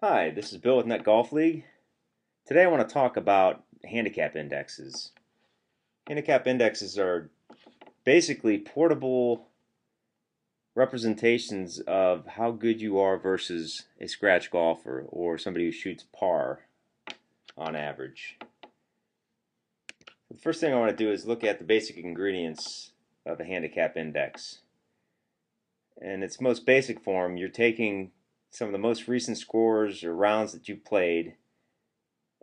Hi, this is Bill with Net Golf League. Today I want to talk about handicap indexes. Handicap indexes are basically portable representations of how good you are versus a scratch golfer or somebody who shoots par on average. The first thing I want to do is look at the basic ingredients of a handicap index. In its most basic form, you're taking some of the most recent scores or rounds that you played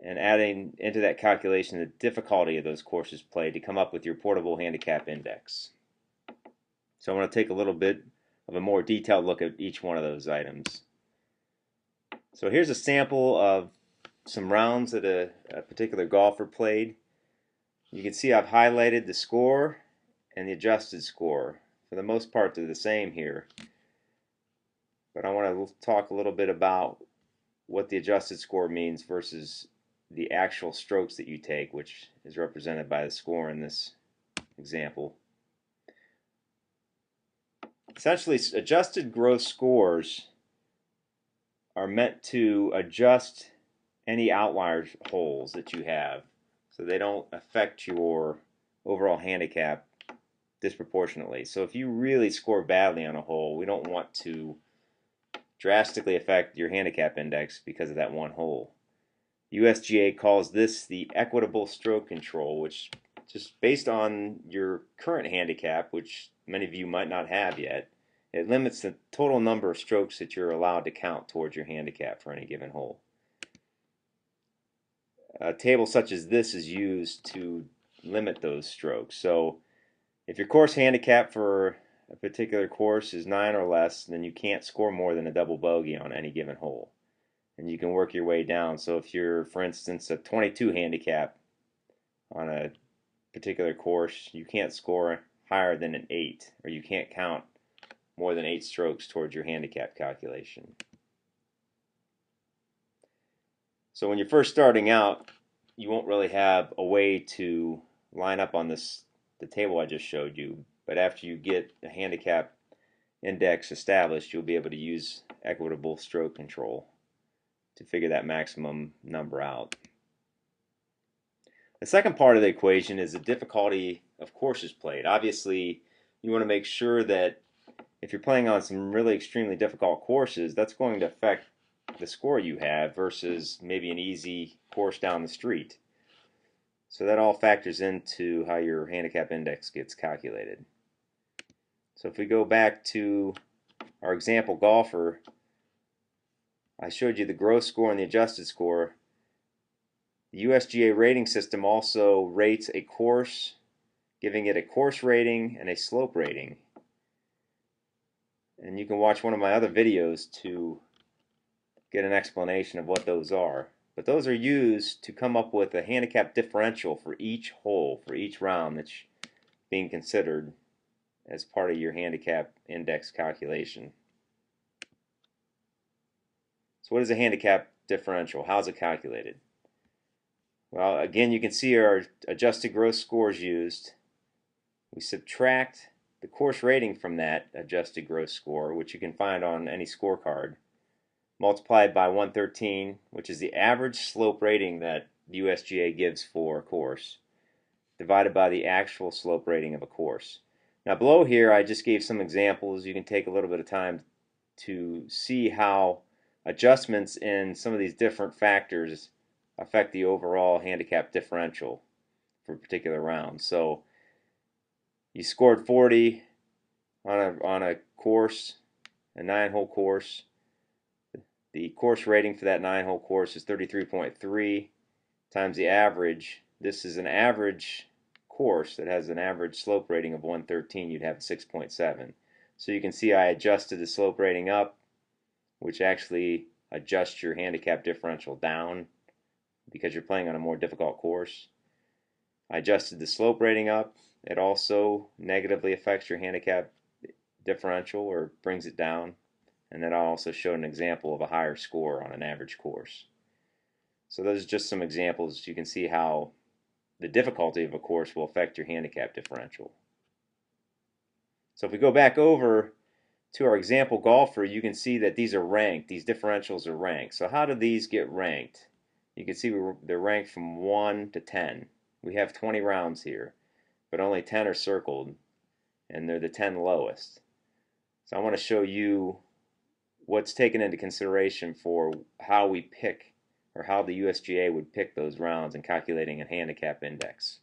and adding into that calculation the difficulty of those courses played to come up with your portable handicap index. So I want to take a little bit of a more detailed look at each one of those items. So here's a sample of some rounds that a particular golfer played. You can see I've highlighted the score and the adjusted score. For the most part, they're the same here. But I want to talk a little bit about what the adjusted score means versus the actual strokes that you take, which is represented by the score in this example. Essentially, adjusted gross scores are meant to adjust any outlier holes that you have so they don't affect your overall handicap disproportionately. So if you really score badly on a hole, we don't want to drastically affect your handicap index because of that one hole. USGA calls this the equitable stroke control, which just based on your current handicap, which many of you might not have yet, it limits the total number of strokes that you're allowed to count towards your handicap for any given hole. A table such as this is used to limit those strokes. So if your course handicap for a particular course is 9 or less, then you can't score more than a double bogey on any given hole. And you can work your way down. So if you're, for instance, a 22 handicap on a particular course, you can't score higher than an 8, or you can't count more than 8 strokes towards your handicap calculation. So when you're first starting out, you won't really have a way to line up on the table I just showed you. But after you get a handicap index established, you'll be able to use equitable stroke control to figure that maximum number out. The second part of the equation is the difficulty of courses played. Obviously, you want to make sure that if you're playing on some really extremely difficult courses, that's going to affect the score you have versus maybe an easy course down the street. So that all factors into how your handicap index gets calculated. So if we go back to our example golfer, I showed you the gross score and the adjusted score. The USGA rating system also rates a course, giving it a course rating and a slope rating. And you can watch one of my other videos to get an explanation of what those are. But those are used to come up with a handicap differential for each hole, for each round that's being considered as part of your handicap index calculation. So what is a handicap differential? How is it calculated? Well, again, you can see our adjusted gross scores used. We subtract the course rating from that adjusted gross score, which you can find on any scorecard, multiplied by 113, which is the average slope rating that the USGA gives for a course, divided by the actual slope rating of a course. Now below here I just gave some examples. You can take a little bit of time to see how adjustments in some of these different factors affect the overall handicap differential for a particular round. So you scored 40 on a course, a 9-hole course. The course rating for that 9-hole course is 33.3 times the average. This is an average course that has an average slope rating of 113. You'd have a 6.7. So you can see I adjusted the slope rating up, which actually adjusts your handicap differential down because you're playing on a more difficult course. I adjusted the slope rating up. It also negatively affects your handicap differential or brings it down. And then I also showed an example of a higher score on an average course. So those are just some examples. You can see how the difficulty of a course will affect your handicap differential. So if we go back over to our example golfer, you can see that these are ranked. These differentials are ranked. So how do these get ranked? You can see they're ranked from 1 to 10. We have 20 rounds here, but only 10 are circled, and they're the 10 lowest. So I want to show you what's taken into consideration for how we pick, or how the USGA would pick those rounds in calculating a handicap index.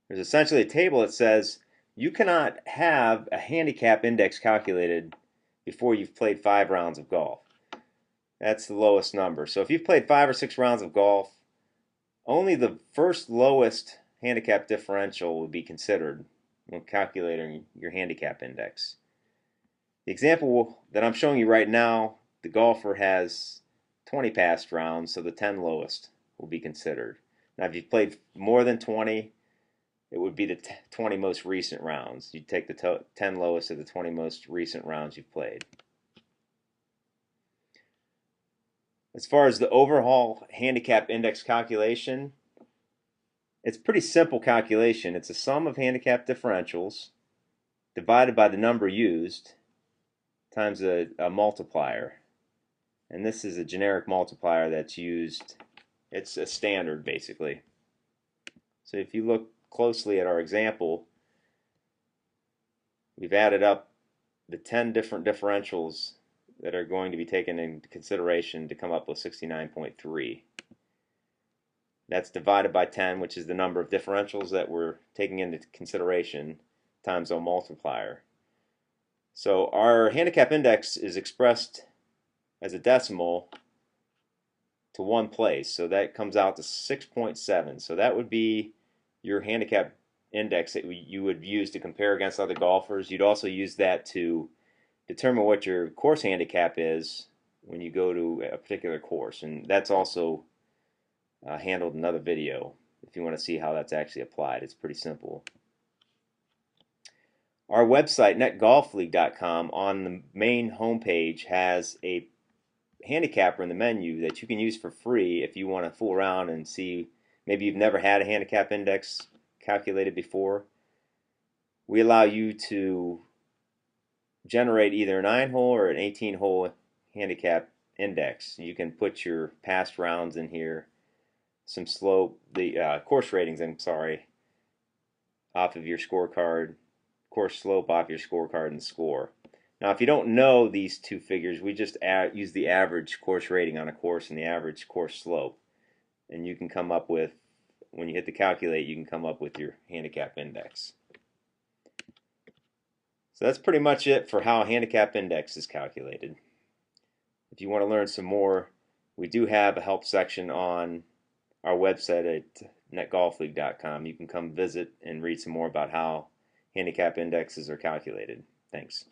There's essentially a table that says you cannot have a handicap index calculated before you've played 5 rounds of golf. That's the lowest number. So if you've played 5 or 6 rounds of golf, only the first lowest handicap differential would be considered when calculating your handicap index. The example that I'm showing you right now, the golfer has 20 past rounds, so the 10 lowest will be considered. Now if you've played more than 20, it would be the 20 most recent rounds. You'd take the 10 lowest of the 20 most recent rounds you've played. As far as the overall handicap index calculation, it's a pretty simple calculation. It's a sum of handicap differentials divided by the number used times a multiplier. And this is a generic multiplier that's used. It's a standard, basically. So if you look closely at our example, we've added up the 10 different differentials that are going to be taken into consideration to come up with 69.3. That's divided by 10, which is the number of differentials that we're taking into consideration, times our multiplier. So our handicap index is expressed as a decimal to one place, so that comes out to 6.7. So that would be your handicap index that you would use to compare against other golfers. You'd also use that to determine what your course handicap is when you go to a particular course, and that's also handled in another video if you want to see how that's actually applied. It's pretty simple. Our website, netgolfleague.com, on the main homepage has a handicapper in the menu that you can use for free if you want to fool around and see. Maybe you've never had a handicap index calculated before. We allow you to generate either a 9-hole or an 18-hole handicap index. You can put your past rounds in here, some slope, the course ratings, off of your scorecard, course slope off your scorecard, and score. Now, if you don't know these two figures, we just use the average course rating on a course and the average course slope, and you can come up with, when you hit the calculate, you can come up with your handicap index. So that's pretty much it for how a handicap index is calculated. If you want to learn some more, we do have a help section on our website at netgolfleague.com. You can come visit and read some more about how handicap indexes are calculated. Thanks.